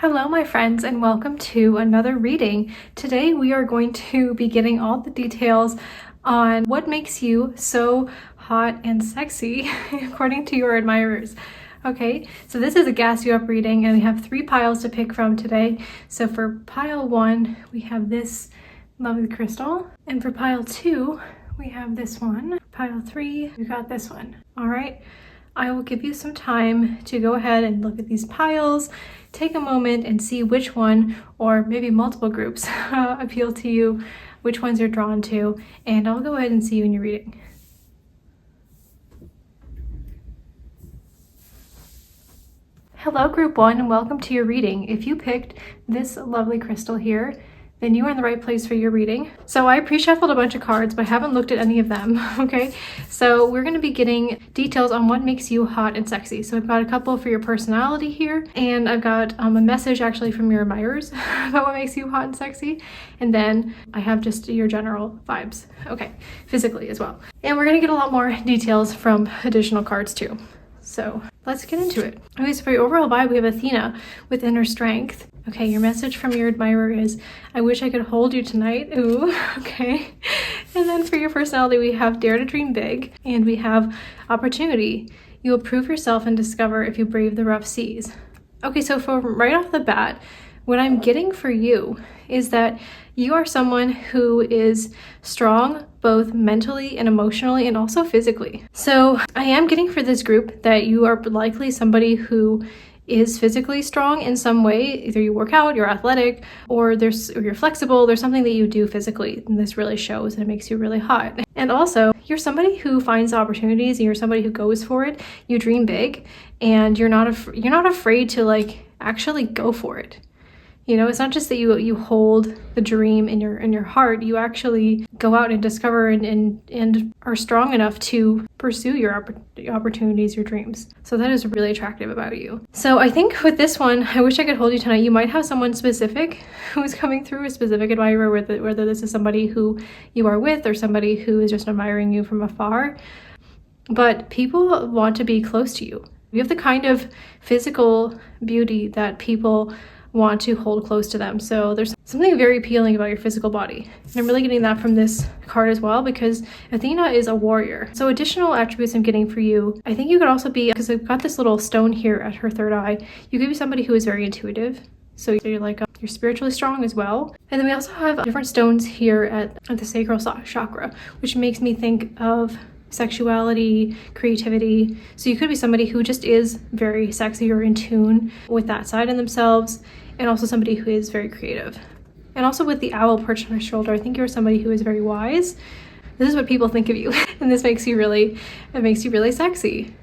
Hello my friends, and welcome to another reading. Today we are going to be getting all the details on what makes you so hot and sexy according to your admirers. Okay, so this is a gas you up reading, and we have 3 piles to pick from today. So for pile 1 we have this lovely crystal, and for pile 2 we have this one. Pile 3 we got this one. All right, I will give you some time to go ahead and look at these piles, take a moment and see which one, or maybe multiple groups, appeal to you, which ones you're drawn to, and I'll go ahead and see you in your reading. Hello group 1, and welcome to your reading. If you picked this lovely crystal here, then you are in the right place for your reading. So I pre-shuffled a bunch of cards, but I haven't looked at any of them, okay? So we're gonna be getting details on what makes you hot and sexy. So I've got a couple for your personality here, and I've got a message actually from your admirers about what makes you hot and sexy. And then I have just your general vibes, okay, physically as well. And we're gonna get a lot more details from additional cards too. So let's get into it. Okay, so for your overall vibe, we have Athena with inner strength. Okay, your message from your admirer is, I wish I could hold you tonight. Ooh, okay. And then for your personality, we have dare to dream big, and we have opportunity. You will prove yourself and discover if you brave the rough seas. Okay, so for right off the bat, what I'm getting for you is that you are someone who is strong both mentally and emotionally and also physically. So I am getting for this group that you are likely somebody who is physically strong in some way. Either you work out, you're athletic, or you're flexible. There's something that you do physically, and this really shows, and it makes you really hot. And also, you're somebody who finds opportunities, and you're somebody who goes for it. You dream big, and you're not afraid to actually go for it. You know, it's not just that you hold the dream in your heart. You actually go out and discover and are strong enough to pursue your opportunities, your dreams. So that is really attractive about you. So I think with this one, I wish I could hold you tonight. You might have someone specific who's coming through, a specific admirer, whether this is somebody who you are with or somebody who is just admiring you from afar. But people want to be close to you. You have the kind of physical beauty that people want to hold close to them. So there's something very appealing about your physical body. And I'm really getting that from this card as well, because Athena is a warrior. So additional attributes I'm getting for you, I think you could also be, because I've got this little stone here at her third eye, you could be somebody who is very intuitive. So you're you're spiritually strong as well. And then we also have different stones here at the sacral chakra, which makes me think of sexuality, creativity. So you could be somebody who just is very sexy or in tune with that side of themselves, and also somebody who is very creative. And also with the owl perched on her shoulder, I think you're somebody who is very wise. This is what people think of you, and this makes you really sexy,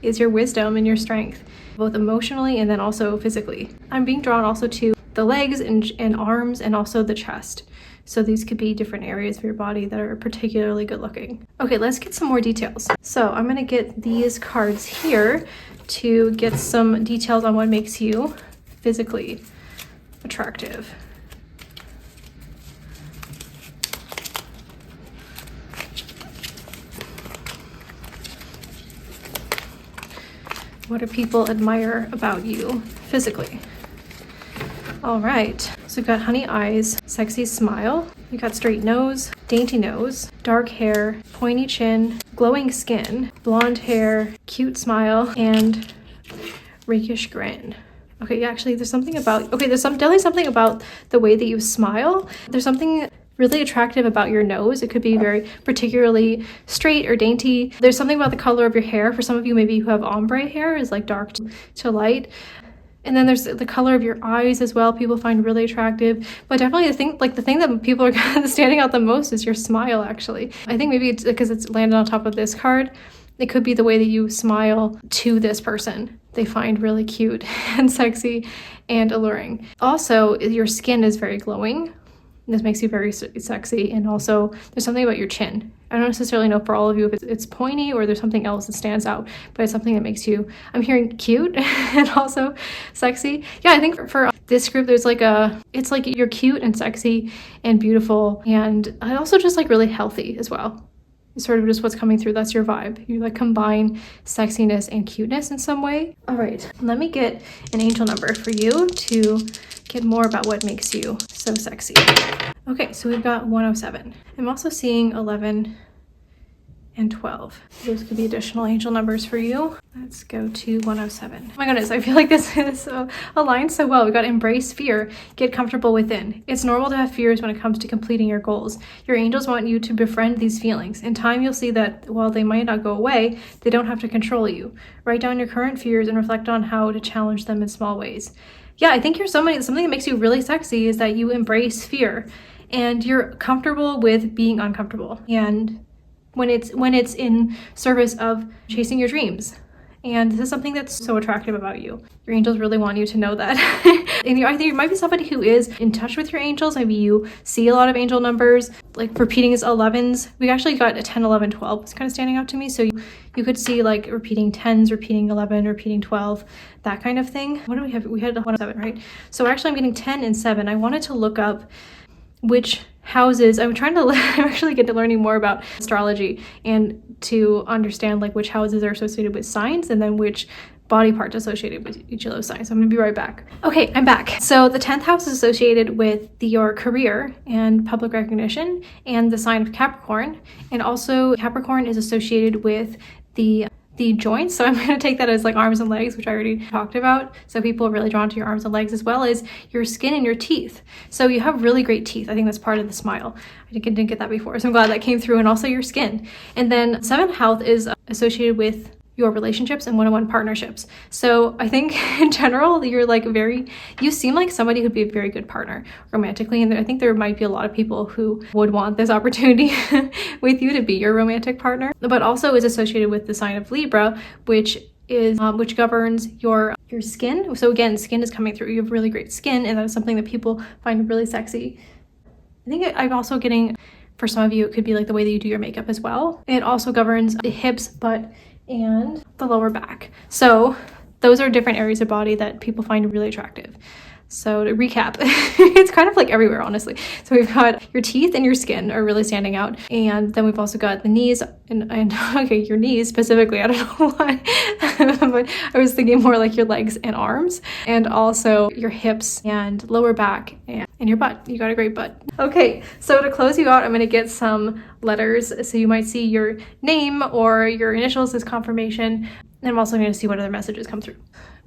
is your wisdom and your strength, both emotionally and then also physically. I'm being drawn also to the legs and arms, and also the chest. So these could be different areas of your body that are particularly good looking. Okay, let's get some more details. So I'm gonna get these cards here to get some details on what makes you physically attractive. What do people admire about you physically? All right, so we've got honey eyes, sexy smile, you got straight nose, dainty nose, dark hair, pointy chin, glowing skin, blonde hair, cute smile, and rakish grin. Okay, actually there's definitely something about the way that you smile. There's something really attractive about your nose. It could be very particularly straight or dainty. There's something about the color of your hair. For some of you, maybe you have ombre hair, is like dark to light. And then there's the color of your eyes as well, people find really attractive. But definitely the thing that people are standing out the most is your smile, actually. I think maybe it's because it's landed on top of this card. It could be the way that you smile to this person. They find really cute and sexy and alluring. Also, your skin is very glowing. This makes you very sexy. And also there's something about your chin. I don't necessarily know for all of you if it's pointy or there's something else that stands out, but it's something that makes you, I'm hearing cute and also sexy. Yeah, I think for this group, there's it's you're cute and sexy and beautiful, and also just really healthy as well. It's sort of just what's coming through. That's your vibe. You like combine sexiness and cuteness in some way. All right, let me get an angel number for you to get more about what makes you so sexy. Okay, so we've got 107. I'm also seeing 11 and 12. Those could be additional angel numbers for you. Let's go to 107. Oh my goodness, I feel like this is aligned so well. We got embrace fear, get comfortable within. It's normal to have fears when it comes to completing your goals. Your angels want you to befriend these feelings. In time, you'll see that while they might not go away, they don't have to control you. Write down your current fears and reflect on how to challenge them in small ways. Yeah, I think you're something that makes you really sexy is that you embrace fear and you're comfortable with being uncomfortable. And when it's in service of chasing your dreams. And this is something that's so attractive about you. Your angels really want you to know that. And I think you might be somebody who is in touch with your angels. Maybe you see a lot of angel numbers, like repeating as 11s. We actually got a 10, 11, 12. It's kind of standing out to me. So you could see like repeating 10s, repeating 11, repeating 12, that kind of thing. What do we have? We had 107, right? So actually I'm getting 10 and 7. I wanted to look up which houses. I'm actually get to learning more about astrology and to understand like which houses are associated with signs and then which body parts associated with each of those signs. So I'm gonna be right back. Okay, I'm back. So the 10th house is associated with your career and public recognition and the sign of Capricorn. And also Capricorn is associated with the joints. So I'm going to take that as like arms and legs, which I already talked about. So people are really drawn to your arms and legs as well as your skin and your teeth. So you have really great teeth. I think that's part of the smile. I didn't get that before. So I'm glad that came through, and also your skin. And then 7th house is associated with your relationships and one-on-one partnerships. So I think in general, you're like you seem like somebody who'd be a very good partner romantically. And I think there might be a lot of people who would want this opportunity with you to be your romantic partner, but also is associated with the sign of Libra, which governs your skin. So again, skin is coming through. You have really great skin, and that is something that people find really sexy. I think I'm also getting, for some of you, it could be like the way that you do your makeup as well. It also governs the hips, butt, and the lower back. So those are different areas of body that people find really attractive. So to recap, it's kind of like everywhere, honestly. So we've got your teeth and your skin are really standing out. And then we've also got the knees and okay, your knees specifically, I don't know why, but I was thinking more like your legs and arms, and also your hips and lower back and your butt. You got a great butt. Okay, so to close you out, I'm gonna get some letters. So you might see your name or your initials as confirmation. And I'm also gonna see what other messages come through.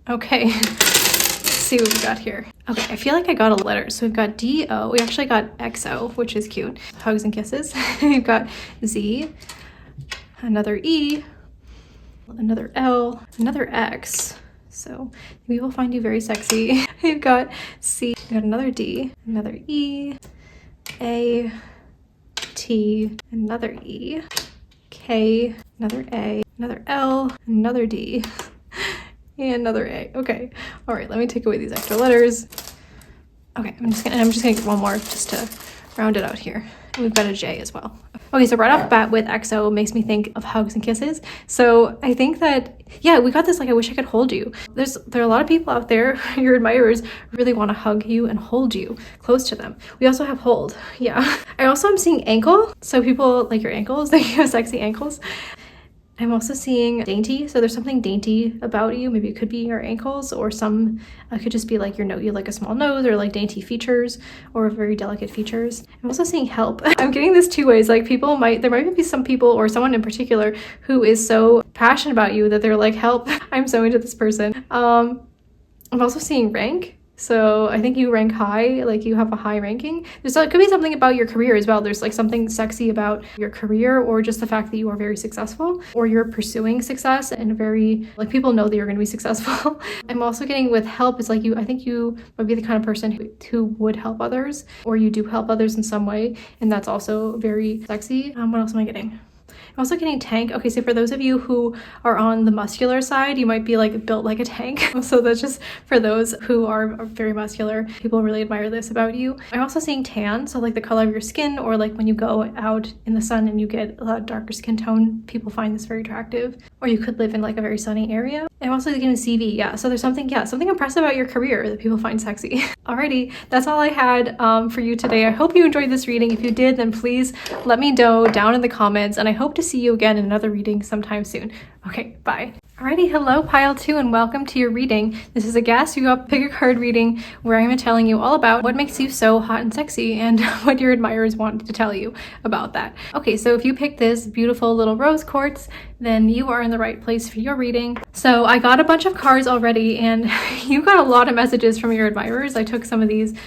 Okay. See what we got here. Okay, I feel like I got a letter. So we've got D-O. We actually got X-O, which is cute. Hugs and kisses. We've got Z, another E, another L, another X. So we will find you very sexy. We've got C, we've got another D, another E, A, T, another E, K, another A, another L, another D, and another A. Okay. All right, let me take away these extra letters. Okay, I'm just gonna get one more just to round it out here. And we've got a J as well. Okay, so right off the bat with XO makes me think of hugs and kisses. So I think that, yeah, we got this like I wish I could hold you. There are a lot of people out there, your admirers, really want to hug you and hold you close to them. We also have hold. Yeah. I also am seeing ankle. So people like your ankles, they have sexy ankles. I'm also seeing dainty, so there's something dainty about you. Maybe it could be your ankles, or it could just be like you like a small nose, or like dainty features, or very delicate features. I'm also seeing help. I'm getting this two ways. Like there might be some people or someone in particular who is so passionate about you that they're like, help, I'm so into this person. I'm also seeing rank. So I think you rank high, like you have a high ranking. It could be something about your career as well. There's like something sexy about your career, or just the fact that you are very successful, or you're pursuing success and people know that you're going to be successful. I'm also getting with help. It's like I think you might be the kind of person who would help others, or you do help others in some way. And that's also very sexy. What else am I getting? I'm also getting tank. Okay, so for those of you who are on the muscular side, you might be like built like a tank. So that's just for those who are very muscular. People really admire this about you. I'm also seeing tan, so like the color of your skin, or like when you go out in the sun and you get a darker skin tone, people find this very attractive. Or you could live in like a very sunny area. I'm also getting CV, yeah. So there's something impressive about your career that people find sexy. Alrighty, that's all I had for you today. I hope you enjoyed this reading. If you did, then please let me know down in the comments, and I hope to see you again in another reading sometime soon. Okay, bye. Alrighty, hello pile 2 and welcome to your reading. This is a Guess You Up Pick a Card reading where I'm telling you all about what makes you so hot and sexy and what your admirers want to tell you about that. Okay, so if you picked this beautiful little rose quartz, then you are in the right place for your reading. So I got a bunch of cards already and you got a lot of messages from your admirers. I took some of these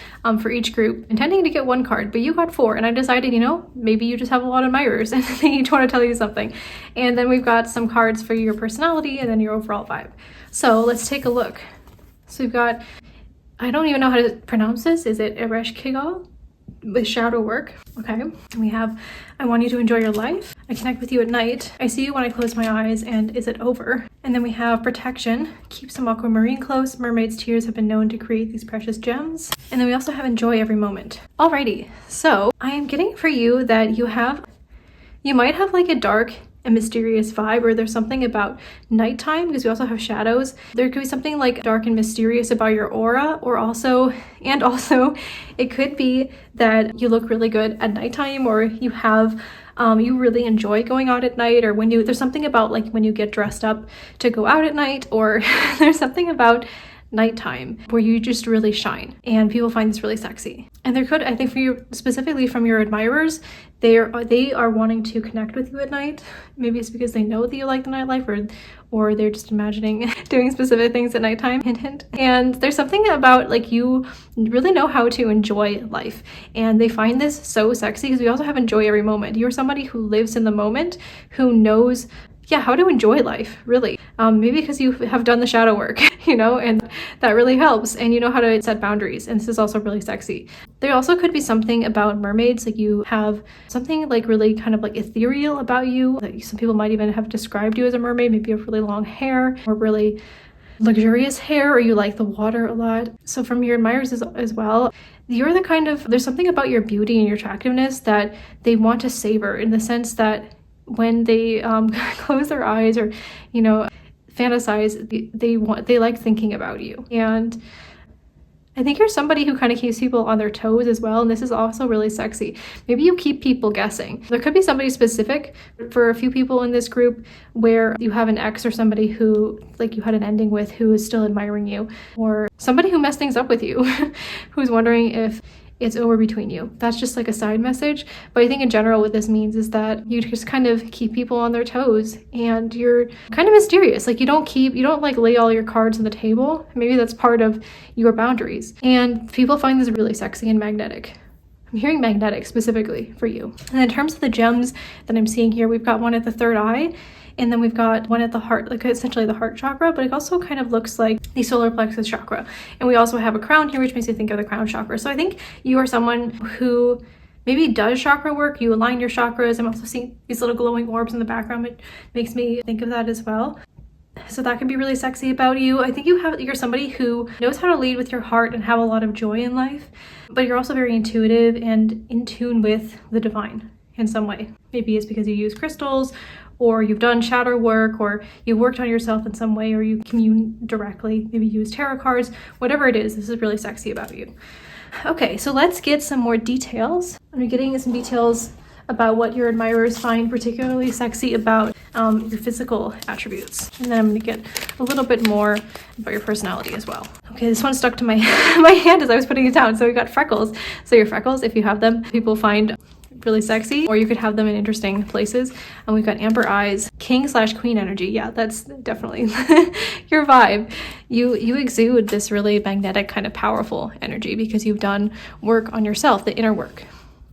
for each group, intending to get 1 card, but you got 4, and I decided, you know, maybe you just have a lot of admirers and they each want to tell you something. And then we've got some cards for your personality and then your overall vibe. So let's take a look. So we've got, I don't even know how to pronounce this. Is it irresistibly? With shadow work. Okay, and we have, I want you to enjoy your life. I connect with you at night. I see you when I close my eyes, and is it over? And then we have protection. Keep some aquamarine close. Mermaid's tears have been known to create these precious gems. And then we also have enjoy every moment. Alrighty, so I am getting for you that you might have like a dark and mysterious vibe, or there's something about nighttime, because we also have shadows. There could be something like dark and mysterious about your aura, or also it could be that you look really good at nighttime, or you have you really enjoy going out at night, or when there's something about like when you get dressed up to go out at night, or there's something about nighttime where you just really shine and people find this really sexy. And there could, I think for you specifically from your admirers, they are wanting to connect with you at night. Maybe it's because they know that you like the nightlife, or they're just imagining doing specific things at nighttime, hint hint. And there's something about like you really know how to enjoy life, and they find this so sexy because we also have enjoy every moment. You're somebody who lives in the moment, who knows how to enjoy life, really. Maybe because you have done the shadow work, you know, and that really helps, and you know how to set boundaries, and this is also really sexy. There also could be something about mermaids, like you have something like really kind of like ethereal about you. Like some people might even have described you as a mermaid. Maybe you have really long hair or really luxurious hair, or you like the water a lot. So from your admirers as well, you're the kind of, there's something about your beauty and your attractiveness that they want to savor, in the sense that when they close their eyes or, you know, fantasize, they like thinking about you. And I think you're somebody who kind of keeps people on their toes as well, and this is also really sexy. Maybe you keep people guessing. There could be somebody specific for a few people in this group where you have an ex or somebody who like you had an ending with who is still admiring you, or somebody who messed things up with you who's wondering if it's over between you. That's just like a side message. But I think in general what this means is that you just kind of keep people on their toes, and you're kind of mysterious. Like you don't like lay all your cards on the table. Maybe that's part of your boundaries. And people find this really sexy and magnetic. I'm hearing magnetic specifically for you. And in terms of the gems that I'm seeing here, we've got one at the third eye, and then we've got one at the heart, like essentially the heart chakra, but it also kind of looks like the solar plexus chakra. And we also have a crown here, which makes me think of the crown chakra. So I think you are someone who maybe does chakra work. You align your chakras. I'm also seeing these little glowing orbs in the background. It makes me think of that as well. So that can be really sexy about you. I think you're somebody who knows how to lead with your heart and have a lot of joy in life, but you're also very intuitive and in tune with the divine in some way. Maybe it's because you use crystals, or you've done shadow work, or you worked on yourself in some way, or you commune directly, maybe use tarot cards, whatever it is, this is really sexy about you. Okay, so let's get some more details. I'm getting some details about what your admirers find particularly sexy about your physical attributes. And then I'm gonna get a little bit more about your personality as well. Okay, this one stuck to my my hand as I was putting it down. So we got freckles. So your freckles, if you have them, people find really sexy, or you could have them in interesting places. And we've got amber eyes, king/queen energy. Yeah, that's definitely your vibe. You exude this really magnetic kind of powerful energy because you've done work on yourself, the inner work.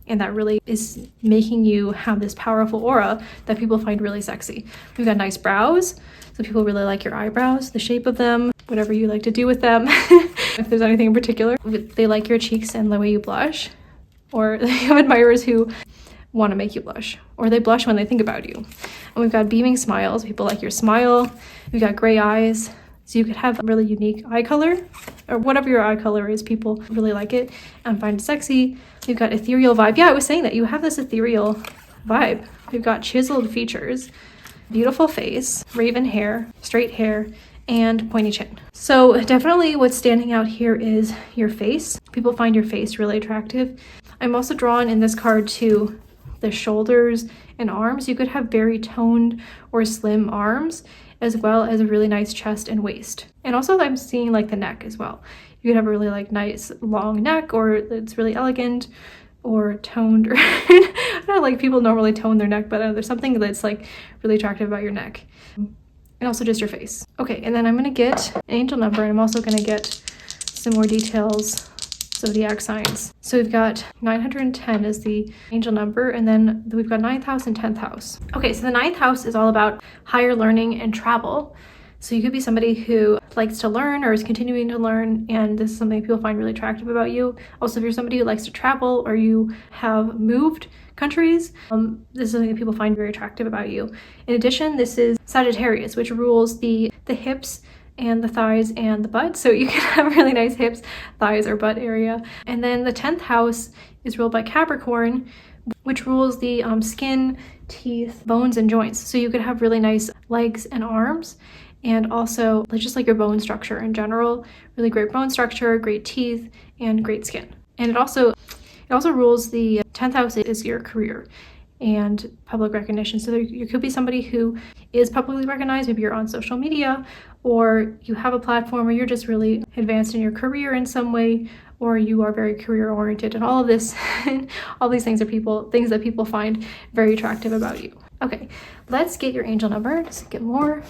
And that really is making you have this powerful aura that people find really sexy. We've got nice brows. So people really like your eyebrows, the shape of them, whatever you like to do with them. If there's anything in particular, they like your cheeks and the way you blush. Or you have admirers who want to make you blush, or they blush when they think about you. And we've got beaming smiles. People like your smile. We've got gray eyes. So you could have a really unique eye color, or whatever your eye color is, people really like it and find it sexy. We've got ethereal vibe. Yeah, I was saying that you have this ethereal vibe. We've got chiseled features, beautiful face, raven hair, straight hair, and pointy chin. So definitely what's standing out here is your face. People find your face really attractive. I'm also drawn in this card to the shoulders and arms. You could have very toned or slim arms, as well as a really nice chest and waist. And also I'm seeing like the neck as well. You could have a really like nice long neck, or it's really elegant or toned, or I don't know, like people normally tone their neck, but there's something that's like really attractive about your neck. And also just your face. Okay, and then I'm gonna get an angel number, and I'm also gonna get some more details, zodiac signs. So we've got 910 is the angel number, and then we've got 9th house and 10th house. Okay, so the 9th house is all about higher learning and travel. So you could be somebody who likes to learn or is continuing to learn, and this is something people find really attractive about you. Also, if you're somebody who likes to travel or you have moved countries, this is something that people find very attractive about you. In addition, this is Sagittarius, which rules the hips and the thighs and the butt. So you can have really nice hips, thighs, or butt area. And then the 10th house is ruled by Capricorn, which rules the skin, teeth, bones, and joints. So you could have really nice legs and arms, and also just like your bone structure in general, really great bone structure, great teeth, and great skin. And it also rules the 10th house is your career and public recognition. So you could be somebody who is publicly recognized. Maybe you're on social media, or you have a platform, or you're just really advanced in your career in some way, or you are very career oriented. And all of this, all these things are things that people find very attractive about you. Okay, let's get your angel number. Just get more.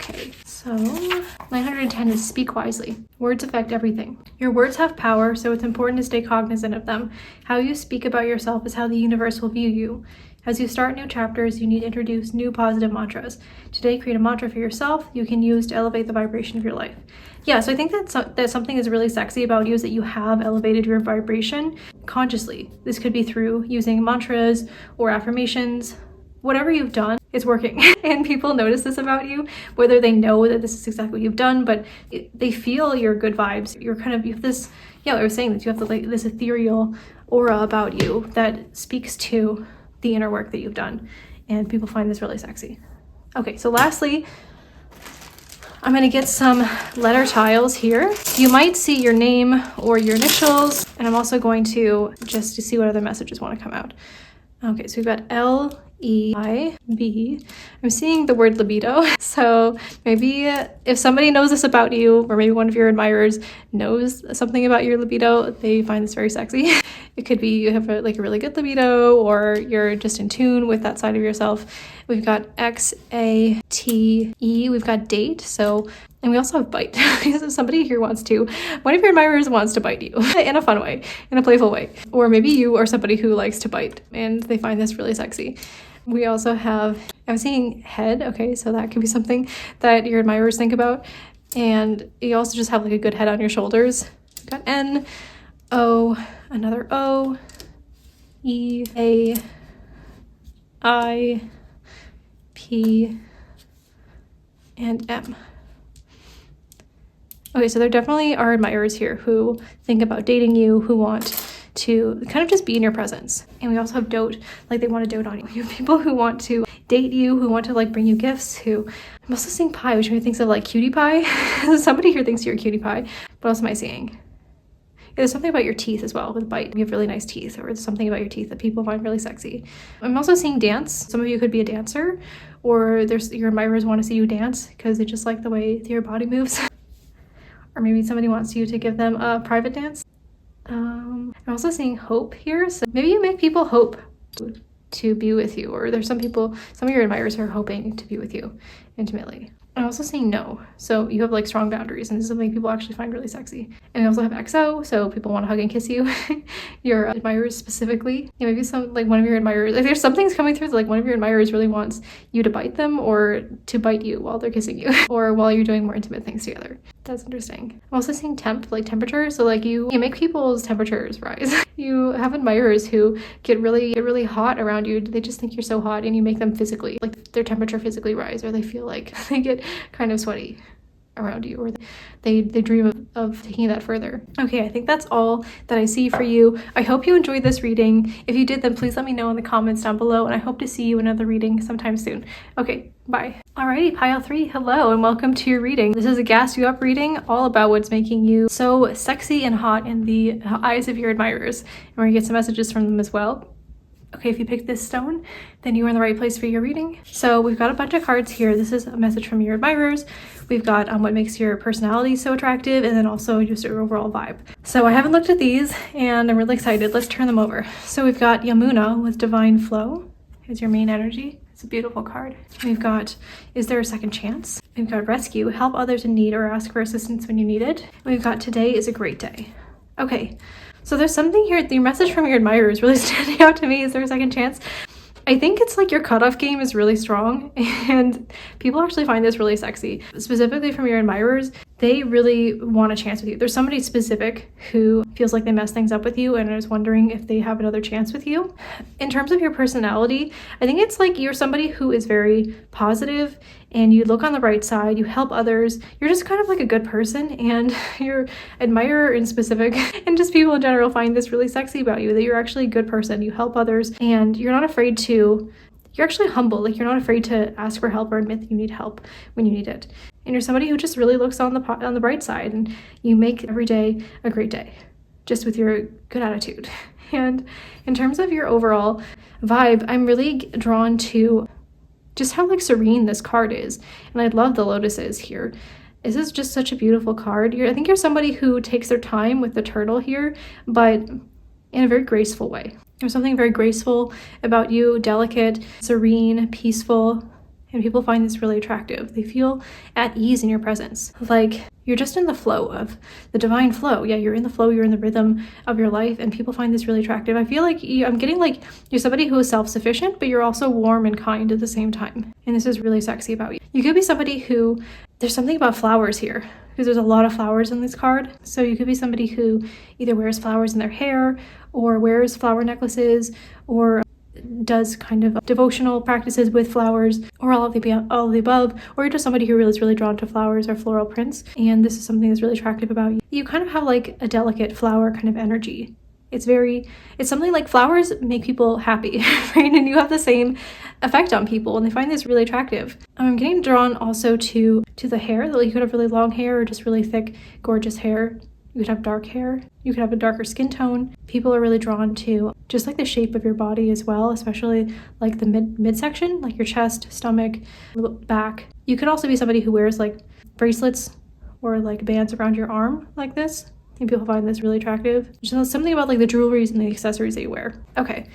Okay, so 910 is speak wisely. Words affect everything. Your words have power, so it's important to stay cognizant of them. How you speak about yourself is how the universe will view you. As you start new chapters, you need to introduce new positive mantras. Today, create a mantra for yourself you can use to elevate the vibration of your life. Yeah, so I think that something is really sexy about you is that you have elevated your vibration consciously. This could be through using mantras or affirmations. Whatever you've done, it's working. And people notice this about you, whether they know that this is exactly what you've done, but they feel your good vibes. You have this, I was saying that you have this ethereal aura about you that speaks to the inner work that you've done. And people find this really sexy. Okay, so lastly, I'm gonna get some letter tiles here. You might see your name or your initials, and I'm also going to just to see what other messages want to come out. Okay, so we've got L-E-I-B. I'm seeing the word libido. So maybe if somebody knows this about you, or maybe one of your admirers knows something about your libido, they find this very sexy. It could be you have a really good libido, or you're just in tune with that side of yourself. We've got X-A-T-E. We've got date. And we also have bite. Because if somebody here one of your admirers wants to bite you in a fun way, in a playful way. Or maybe you are somebody who likes to bite and they find this really sexy. We also have, I'm seeing head. Okay, so that could be something that your admirers think about. And you also just have like a good head on your shoulders. We've got N, O, another O, E, A, I, P, and M. Okay, so there definitely are admirers here who think about dating you, who want to kind of just be in your presence. And we also have dote, like they want to dote on you. You have people who want to date you, who want to like bring you gifts, I'm also seeing pie, which makes me think of like cutie pie. Somebody here thinks you're a cutie pie. What else am I seeing? Yeah, there's something about your teeth as well with bite. You have really nice teeth, or there's something about your teeth that people find really sexy. I'm also seeing dance. Some of you could be a dancer, or your admirers want to see you dance because they just like the way your body moves. Or maybe somebody wants you to give them a private dance. I'm also seeing hope here. So maybe you make people hope to be with you, or there's some of your admirers are hoping to be with you intimately. I'm also seeing no. So you have like strong boundaries, and this is something people actually find really sexy. And we also have XO, so people want to hug and kiss you. Your admirers specifically. Yeah, maybe one of your admirers, like there's something's coming through that like one of your admirers really wants you to bite them, or to bite you while they're kissing you, or while you're doing more intimate things together. That's interesting. I'm also seeing temp, like temperature. So like you make people's temperatures rise. You have admirers who get really hot around you. They just think you're so hot and you make them physically, like their temperature physically rise, or they feel like they get kind of sweaty around you, or they dream of taking that further. Okay, I think that's all that I see for you. I hope you enjoyed this reading. If you did, then please let me know in the comments down below, and I hope to see you in another reading sometime soon. Okay, bye. Alrighty, pile 3, hello and welcome to your reading. This is a gas you up reading, all about what's making you so sexy and hot in the eyes of your admirers. And we're gonna get some messages from them as well. Okay, if you picked this stone, then you are in the right place for your reading. So we've got a bunch of cards here. This is a message from your admirers. We've got what makes your personality so attractive, and then also just your overall vibe. So I haven't looked at these and I'm really excited. Let's turn them over. So we've got Yamuna with Divine Flow as your main energy. It's a beautiful card. We've got, is there a second chance? We've got Rescue, help others in need or ask for assistance when you need it. We've got Today is a great day. Okay. So there's something here, the message from your admirer is really standing out to me. Is there a second chance? I think it's like your cutoff game is really strong and people actually find this really sexy. Specifically from your admirers, they really want a chance with you. There's somebody specific who feels like they mess things up with you and is wondering if they have another chance with you. In terms of your personality, I think it's like you're somebody who is very positive and you look on the bright side, you help others. You're just kind of like a good person, and your admirer in specific and just people in general find this really sexy about you, that you're actually a good person. You help others and you're not afraid to, you're actually humble. Like you're not afraid to ask for help or admit that you need help when you need it. And you're somebody who just really looks on the bright side, and you make every day a great day just with your good attitude. And in terms of your overall vibe, I'm really drawn to just how like serene this card is. And I love the lotuses here. This is just such a beautiful card. I think you're somebody who takes their time with the turtle here, but in a very graceful way. There's something very graceful about you, delicate, serene, peaceful, and people find this really attractive. They feel at ease in your presence. Like you're just in the flow of the divine flow. Yeah, you're in the flow, you're in the rhythm of your life, and people find this really attractive. I feel like I'm getting like you're somebody who is self-sufficient, but you're also warm and kind at the same time. And this is really sexy about you. You could be somebody who, there's something about flowers here, because there's a lot of flowers in this card. So you could be somebody who either wears flowers in their hair or wears flower necklaces or does kind of devotional practices with flowers, or all of the above, or you're just somebody who is really drawn to flowers or floral prints, and this is something that's really attractive about you. You kind of have like a delicate flower kind of energy. It's something like flowers make people happy, right? And you have the same effect on people, and they find this really attractive. I'm getting drawn also to the hair. That you could have really long hair or just really thick, gorgeous hair. You could have dark hair. You could have a darker skin tone. People are really drawn to just like the shape of your body as well, especially like the midsection, like your chest, stomach, back. You could also be somebody who wears like bracelets or like bands around your arm like this. And people find this really attractive. Just something about like the jewelries and the accessories that you wear. Okay,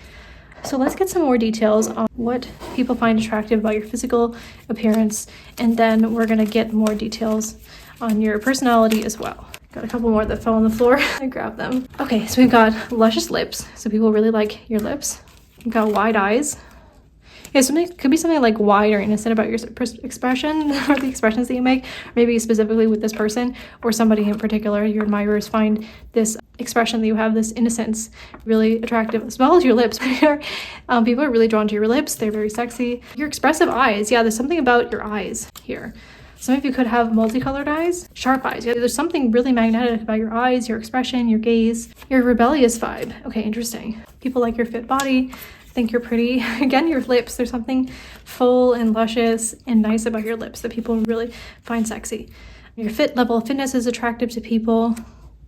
so let's get some more details on what people find attractive about your physical appearance, and then we're gonna get more details on your personality as well. Got a couple more that fell on the floor. I grabbed them. Okay, so we've got luscious lips. So people really like your lips. We've got wide eyes. Yeah, could be something like wide or innocent about your expression or the expressions that you make, maybe specifically with this person or somebody in particular. Your admirers find this expression that you have, this innocence, really attractive, as well as your lips. People are really drawn to your lips. They're very sexy. Your expressive eyes. Yeah, there's something about your eyes here. Some of you could have multicolored eyes, sharp eyes. Yeah, there's something really magnetic about your eyes, your expression, your gaze, your rebellious vibe. Okay, interesting. People like your fit body, think you're pretty. Again, your lips. There's something full and luscious and nice about your lips that people really find sexy. Your level of fitness is attractive to people.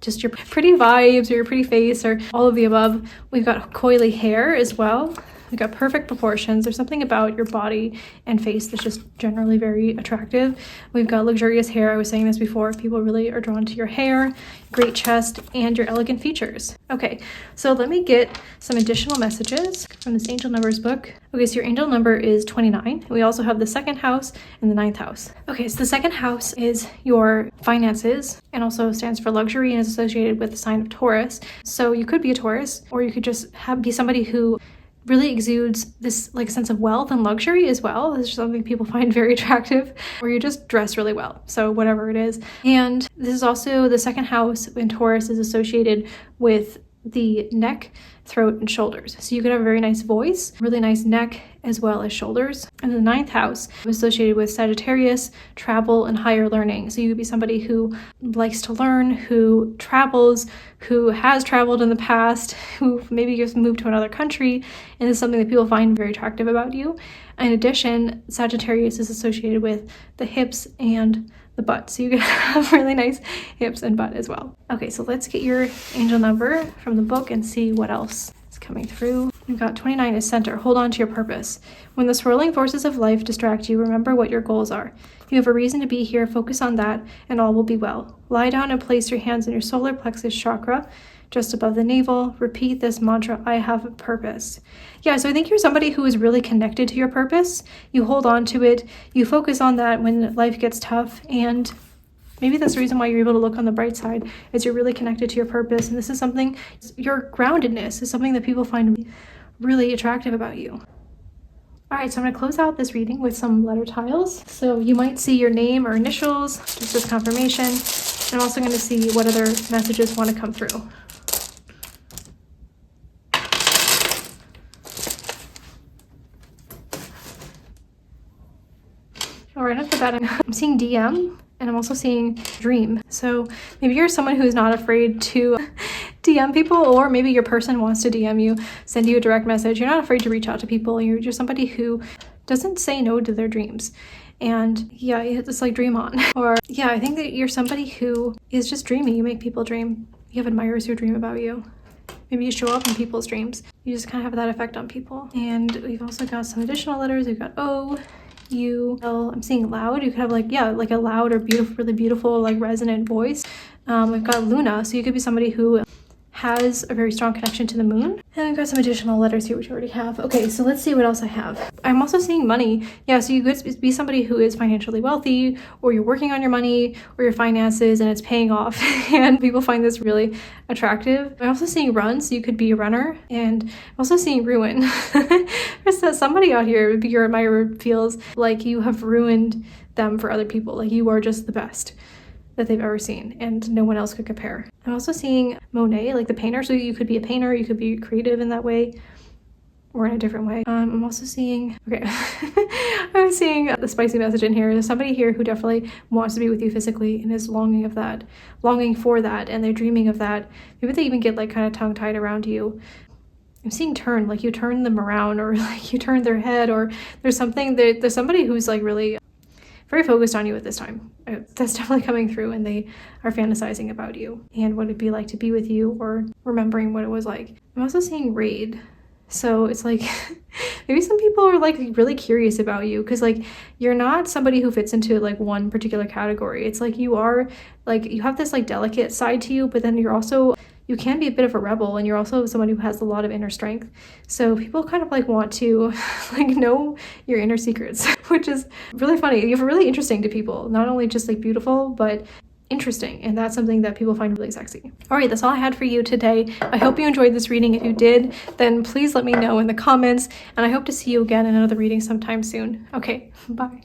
Just your pretty vibes or your pretty face or all of the above. We've got coily hair as well. We've got perfect proportions. There's something about your body and face that's just generally very attractive. We've got luxurious hair. I was saying this before. People really are drawn to your hair, great chest, and your elegant features. Okay, so let me get some additional messages from this angel numbers book. Okay, so your angel number is 29. We also have the second house and the ninth house. Okay, so the second house is your finances and also stands for luxury and is associated with the sign of Taurus. So you could be a Taurus, or you could just be somebody who really exudes this like sense of wealth and luxury as well. This is something people find very attractive, or you just dress really well. So whatever it is. And this is also the second house in Taurus is associated with the neck, throat, and shoulders. So you could have a very nice voice, really nice neck, as well as shoulders. And the ninth house is associated with Sagittarius, travel, and higher learning. So you could be somebody who likes to learn, who travels, who has traveled in the past, who maybe just moved to another country, and this is something that people find very attractive about you. In addition, Sagittarius is associated with the hips and the butt, so you can have really nice hips and butt as well. Okay, so let's get your angel number from the book and see what else is coming through. We've got 29 is center. Hold on to your purpose. When the swirling forces of life distract you, remember what your goals are. You have a reason to be here. Focus on that and all will be well. Lie down and place your hands in your solar plexus chakra just above the navel. Repeat this mantra, I have a purpose. Yeah, so I think you're somebody who is really connected to your purpose. You hold on to it. You focus on that when life gets tough, and maybe that's the reason why you're able to look on the bright side, is you're really connected to your purpose. And this is something, your groundedness is something that people find really attractive about you. All right, so I'm gonna close out this reading with some letter tiles. So you might see your name or initials, just as confirmation. And I'm also gonna see what other messages wanna come through. All right, after that, I'm seeing DM, and I'm also seeing dream. So maybe you're someone who's not afraid to DM people, or maybe your person wants to DM you, send you a direct message. You're not afraid to reach out to people. You're just somebody who doesn't say no to their dreams. And yeah, it's like dream on. Or yeah, I think that you're somebody who is just dreaming. You make people dream. You have admirers who dream about you. Maybe you show up in people's dreams. You just kind of have that effect on people. And we've also got some additional letters. We've got O, U, L. I'm seeing loud. You could have like, yeah, like a loud or beautiful, really beautiful, like resonant voice. We've got Luna. So you could be somebody who has a very strong connection to the moon. And we've got some additional letters here, which we already have. Okay, so let's see what else I have. I'm also seeing money. Yeah, so you could be somebody who is financially wealthy, or you're working on your money or your finances and it's paying off. And people find this really attractive. I'm also seeing run, so you could be a runner. And I'm also seeing ruin. There's somebody out here, maybe your admirer feels like you have ruined them for other people. Like you are just the best that they've ever seen and no one else could compare. I'm also seeing Monet, like the painter. So you could be a painter, you could be creative in that way or in a different way. I'm also seeing, okay, I'm seeing the spicy message in here. There's somebody here who definitely wants to be with you physically and is longing for that, and they're dreaming of that. Maybe they even get like kind of tongue-tied around you. I'm seeing turn, like you turn them around, or like you turn their head, or there's somebody who's like really very focused on you at this time. That's definitely coming through, and they are fantasizing about you and what it'd be like to be with you, or remembering what it was like. I'm also seeing raid. So it's like maybe some people are like really curious about you, because like you're not somebody who fits into like one particular category. It's like you are like, you have this like delicate side to you, but then you can be a bit of a rebel, and you're also someone who has a lot of inner strength. So people kind of like want to like know your inner secrets, which is really funny. You're really interesting to people, not only just like beautiful, but interesting, and that's something that people find really sexy. All right, that's all I had for you today. I hope you enjoyed this reading. If you did, then please let me know in the comments, and I hope to see you again in another reading sometime soon. Okay, bye.